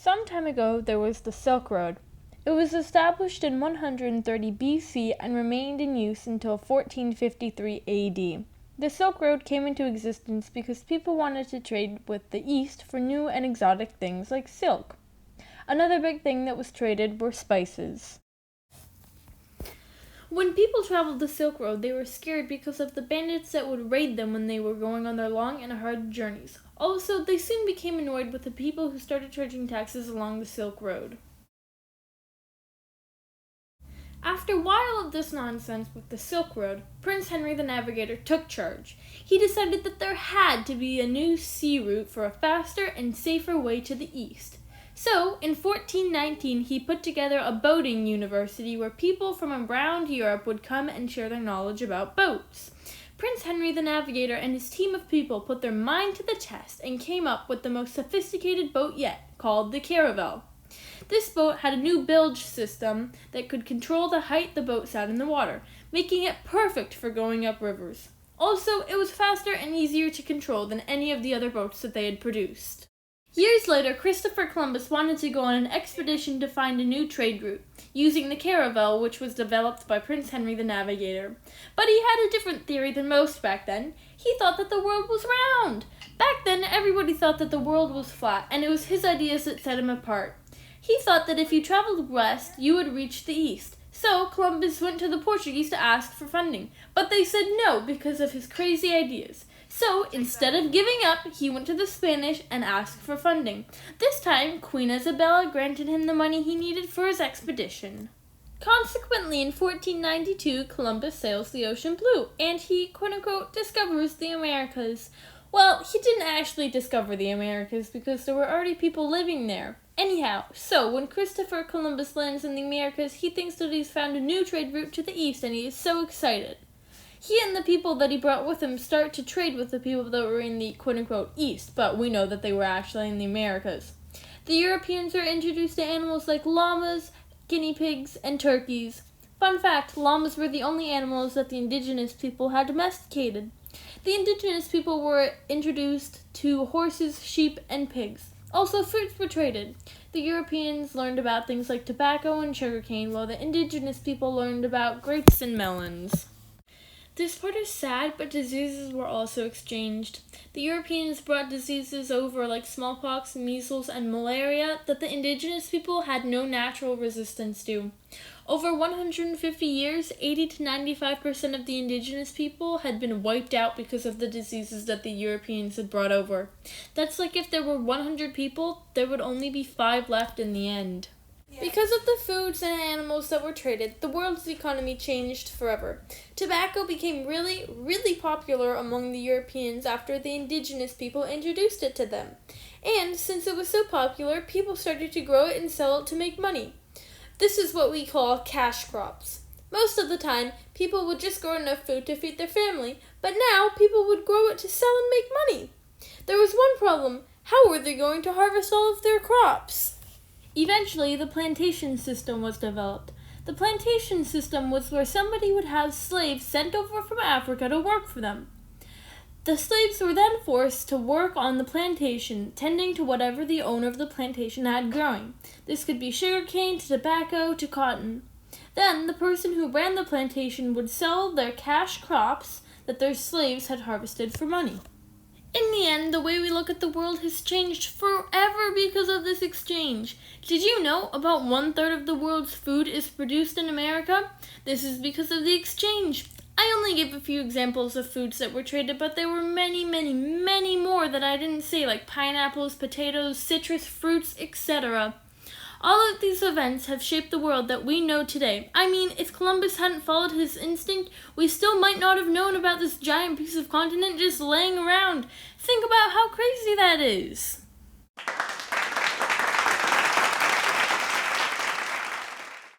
Some time ago, there was the Silk Road. It was established in 130 BC and remained in use until 1453 AD. The Silk Road came into existence because people wanted to trade with the East for new and exotic things like silk. Another big thing that was traded were spices. When people traveled the Silk Road, they were scared because of the bandits that would raid them when they were going on their long and hard journeys. Also, they soon became annoyed with the people who started charging taxes along the Silk Road. After a while of this nonsense with the Silk Road, Prince Henry the Navigator took charge. He decided that there had to be a new sea route for a faster and safer way to the east. So, in 1419, he put together a boating university where people from around Europe would come and share their knowledge about boats. Prince Henry the Navigator and his team of people put their mind to the test and came up with the most sophisticated boat yet, called the caravel. This boat had a new bilge system that could control the height the boat sat in the water, making it perfect for going up rivers. Also, it was faster and easier to control than any of the other boats that they had produced. Years later, Christopher Columbus wanted to go on an expedition to find a new trade route, using the caravel, which was developed by Prince Henry the Navigator. But he had a different theory than most back then. He thought that the world was round. Back then, everybody thought that the world was flat, and it was his ideas that set him apart. He thought that if you traveled west, you would reach the east. So, Columbus went to the Portuguese to ask for funding, but they said no because of his crazy ideas. So, instead of giving up, he went to the Spanish and asked for funding. This time, Queen Isabella granted him the money he needed for his expedition. Consequently, in 1492, Columbus sails the ocean blue, and he, quote-unquote, discovers the Americas. Well, he didn't actually discover the Americas because there were already people living there. Anyhow, so when Christopher Columbus lands in the Americas, he thinks that he's found a new trade route to the east, and he is so excited. He and the people that he brought with him start to trade with the people that were in the quote-unquote East, but we know that they were actually in the Americas. The Europeans are introduced to animals like llamas, guinea pigs, and turkeys. Fun fact, llamas were the only animals that the indigenous people had domesticated. The indigenous people were introduced to horses, sheep, and pigs. Also, fruits were traded. The Europeans learned about things like tobacco and sugarcane, while the indigenous people learned about grapes and melons. This part is sad, but diseases were also exchanged. The Europeans brought diseases over like smallpox, measles, and malaria that the indigenous people had no natural resistance to. Over 150 years, 80 to 95% of the indigenous people had been wiped out because of the diseases that the Europeans had brought over. That's like if there were 100 people, there would only be 5 left in the end. Because of the foods and animals that were traded, the world's economy changed forever. Tobacco became really, really popular among the Europeans after the indigenous people introduced it to them. And since it was so popular, people started to grow it and sell it to make money. This is what we call cash crops. Most of the time, people would just grow enough food to feed their family, but now people would grow it to sell and make money. There was one problem. How were they going to harvest all of their crops? Eventually, the plantation system was developed. The plantation system was where somebody would have slaves sent over from Africa to work for them. The slaves were then forced to work on the plantation, tending to whatever the owner of the plantation had growing. This could be sugarcane to tobacco to cotton. Then, the person who ran the plantation would sell their cash crops that their slaves had harvested for money. In the end, the way we look at the world has changed forever because of this exchange. Did you know about 1/3 of the world's food is produced in America? This is because of the exchange. I only gave a few examples of foods that were traded, but there were many, many, many more that I didn't say, like pineapples, potatoes, citrus fruits, etc. All of these events have shaped the world that we know today. I mean, if Columbus hadn't followed his instinct, we still might not have known about this giant piece of continent just laying around. Think about how crazy that is.